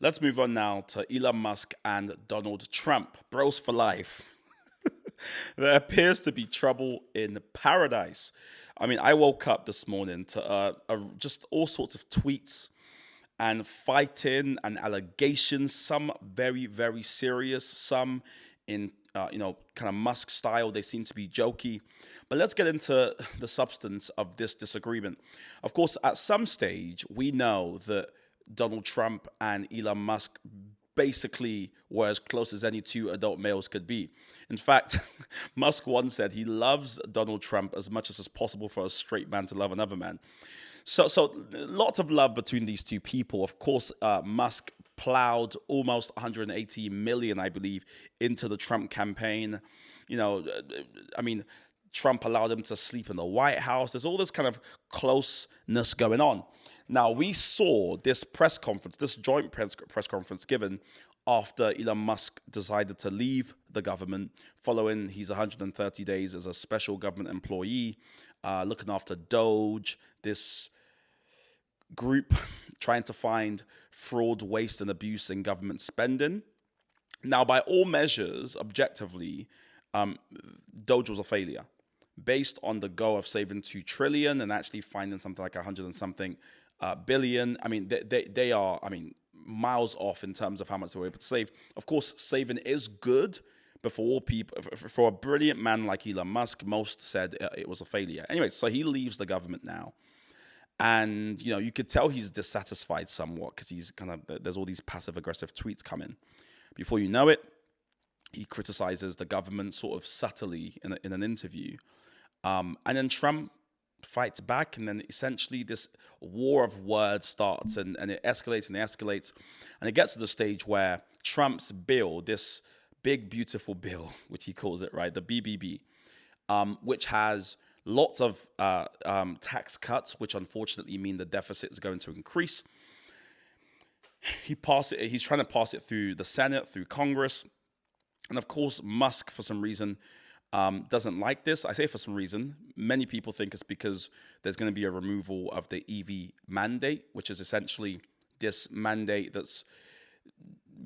Let's move on now to Elon Musk and Donald Trump. Bros for life. There appears to be trouble in paradise. I mean, I woke up this morning to just all sorts of tweets and fighting and allegations, some very, very serious, some in, kind of Musk style. They seem to be jokey. But let's get into the substance of this disagreement. Of course, at some stage, we know that Donald Trump and Elon Musk basically were as close as any two adult males could be. In fact, Musk once said he loves Donald Trump as much as is possible for a straight man to love another man. So lots of love between these two people. Of course, Musk plowed almost 180 million, I believe, into the Trump campaign. Trump allowed him to sleep in the White House. There's all this kind of closeness going on. Now, we saw this press conference, this joint press conference given after Elon Musk decided to leave the government following his 130 days as a special government employee, looking after Doge, this group trying to find fraud, waste, and abuse in government spending. Now, by all measures, objectively, Doge was a failure. Based on the goal of saving 2 trillion and actually finding something like 100 and something billion. I mean, they are, miles off in terms of how much they were able to save. Of course, saving is good, but for all people, for a brilliant man like Elon Musk, most said it was a failure. Anyway, so he leaves the government now. And, you could tell he's dissatisfied somewhat because he's there's all these passive aggressive tweets coming. Before you know it, he criticizes the government sort of subtly in an interview. And then Trump fights back, and then essentially this war of words starts, and it escalates and it escalates. And it gets to the stage where Trump's bill, this big, beautiful bill, which he calls it, right, the BBB, which has lots of tax cuts, which unfortunately mean the deficit is going to increase. He's trying to pass it through the Senate, through Congress. And of course, Musk, for some reason, doesn't like this. I say for some reason. Many people think it's because there's going to be a removal of the EV mandate, which is essentially this mandate that's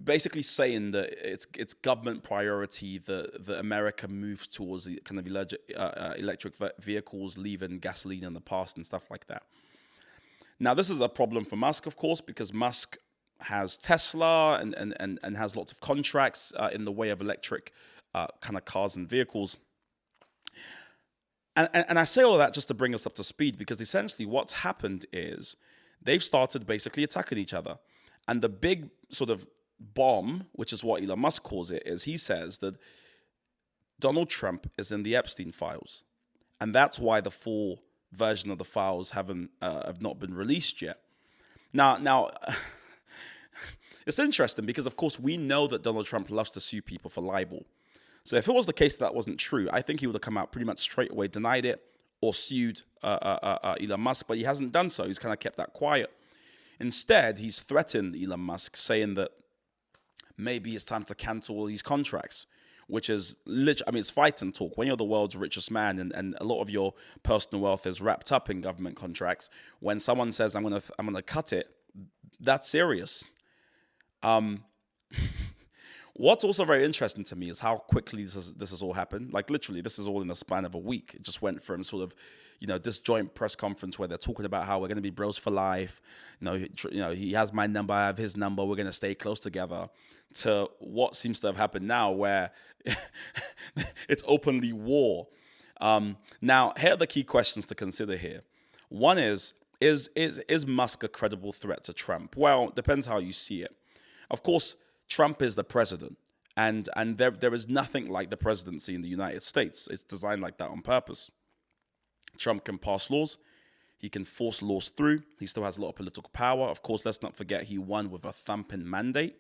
basically saying that it's government priority that America moves towards the kind of electric vehicles, leaving gasoline in the past and stuff like that. Now, this is a problem for Musk, of course, because Musk has Tesla and has lots of contracts in the way of electric kind of cars and vehicles. And I say all of that just to bring us up to speed, because essentially what's happened is they've started basically attacking each other. And the big sort of bomb, which is what Elon Musk calls it, is he says that Donald Trump is in the Epstein files. And that's why the full version of the files have not been released yet. Now, it's interesting because, of course, we know that Donald Trump loves to sue people for libel. So if it was the case that wasn't true, I think he would have come out pretty much straight away, denied it, or sued Elon Musk, but he hasn't done so. He's kind of kept that quiet. Instead, he's threatened Elon Musk, saying that maybe it's time to cancel all these contracts, which is literally, it's fighting talk. When you're the world's richest man and a lot of your personal wealth is wrapped up in government contracts, when someone says, I'm gonna cut it, that's serious. What's also very interesting to me is how quickly this has all happened. Like literally, this is all in the span of a week. It just went from sort of, this joint press conference where they're talking about how we're going to be bros for life. He has my number, I have his number. We're going to stay close together. To what seems to have happened now, where it's openly war. Now, here are the key questions to consider here. One is Musk a credible threat to Trump? Well, depends how you see it. Of course, Trump is the president, and there is nothing like the presidency in the United States. It's designed like that on purpose. Trump can pass laws. He can force laws through. He still has a lot of political power. Of course, let's not forget he won with a thumping mandate.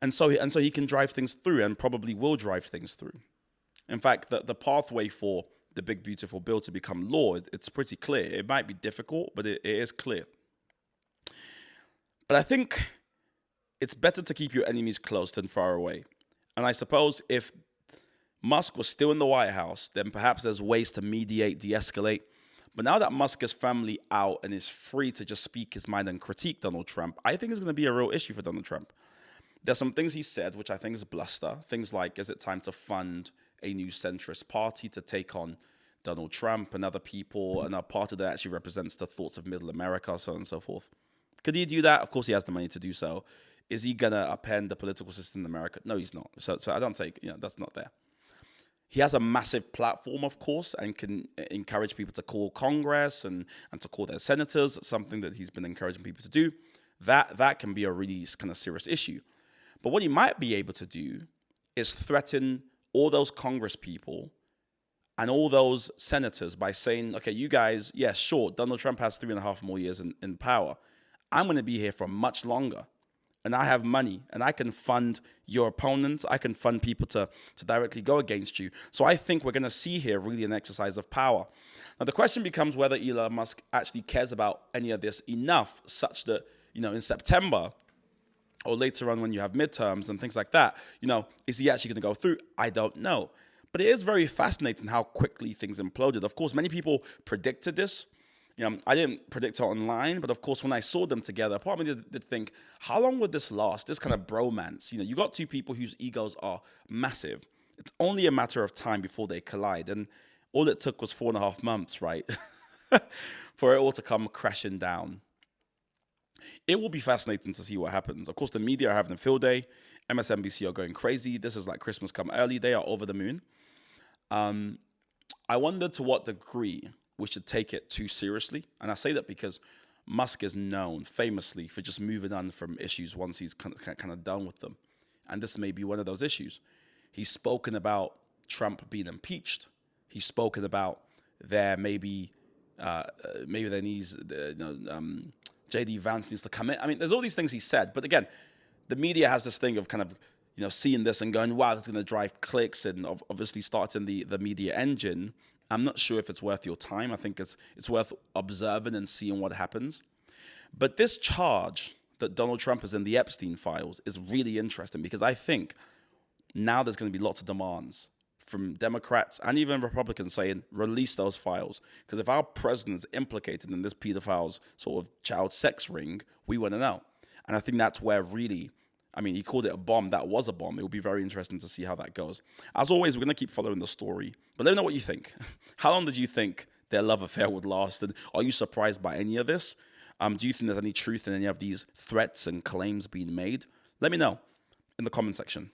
And so he can drive things through, and probably will drive things through. In fact, the pathway for the big, beautiful bill to become law, it's pretty clear. It might be difficult, but it is clear. But I think it's better to keep your enemies close than far away. And I suppose if Musk was still in the White House, then perhaps there's ways to mediate, de-escalate. But now that Musk is firmly out and is free to just speak his mind and critique Donald Trump, I think it's going to be a real issue for Donald Trump. There's some things he said, which I think is bluster. Things like, is it time to fund a new centrist party to take on Donald Trump and other people, and a party that actually represents the thoughts of middle America, so on and so forth. Could he do that? Of course he has the money to do so. Is he going to upend the political system in America? No, he's not. So I don't take, that's not there. He has a massive platform, of course, and can encourage people to call Congress and to call their senators. It's something that he's been encouraging people to do. That can be a really kind of serious issue. But what he might be able to do is threaten all those Congress people and all those senators by saying, okay, you guys, yeah, sure, Donald Trump has 3.5 more years in power. I'm going to be here for much longer. And I have money, and I can fund your opponents. I can fund people to directly go against you. So I think we're going to see here really an exercise of power. Now, the question becomes whether Elon Musk actually cares about any of this enough such that, in September or later on when you have midterms and things like that, is he actually going to go through? I don't know. But it is very fascinating how quickly things imploded. Of course, many people predicted this. I didn't predict it online, but of course, when I saw them together, part of me did think, how long would this last? This kind of bromance. You got two people whose egos are massive. It's only a matter of time before they collide. And all it took was 4.5 months, right? For it all to come crashing down. It will be fascinating to see what happens. Of course, the media are having a field day. MSNBC are going crazy. This is like Christmas come early. They are over the moon. I wonder to what degree we should take it too seriously. And I say that because Musk is known famously for just moving on from issues once he's kind of done with them. And this may be one of those issues. He's spoken about Trump being impeached. He's spoken about there maybe there needs, J.D. Vance needs to come in. I mean, there's all these things he said. But again, the media has this thing of kind of, seeing this and going, wow, that's going to drive clicks and obviously starting the media engine. I'm not sure if it's worth your time. I think it's worth observing and seeing what happens. But this charge that Donald Trump is in the Epstein files is really interesting because I think now there's going to be lots of demands from Democrats and even Republicans saying, release those files. Because if our president is implicated in this pedophile's sort of child sex ring, we want to know. And I think that's where really, he called it a bomb. That was a bomb. It will be very interesting to see how that goes. As always, we're going to keep following the story. But let me know what you think. How long did you think their love affair would last? And are you surprised by any of this? Do you think there's any truth in any of these threats and claims being made? Let me know in the comment section.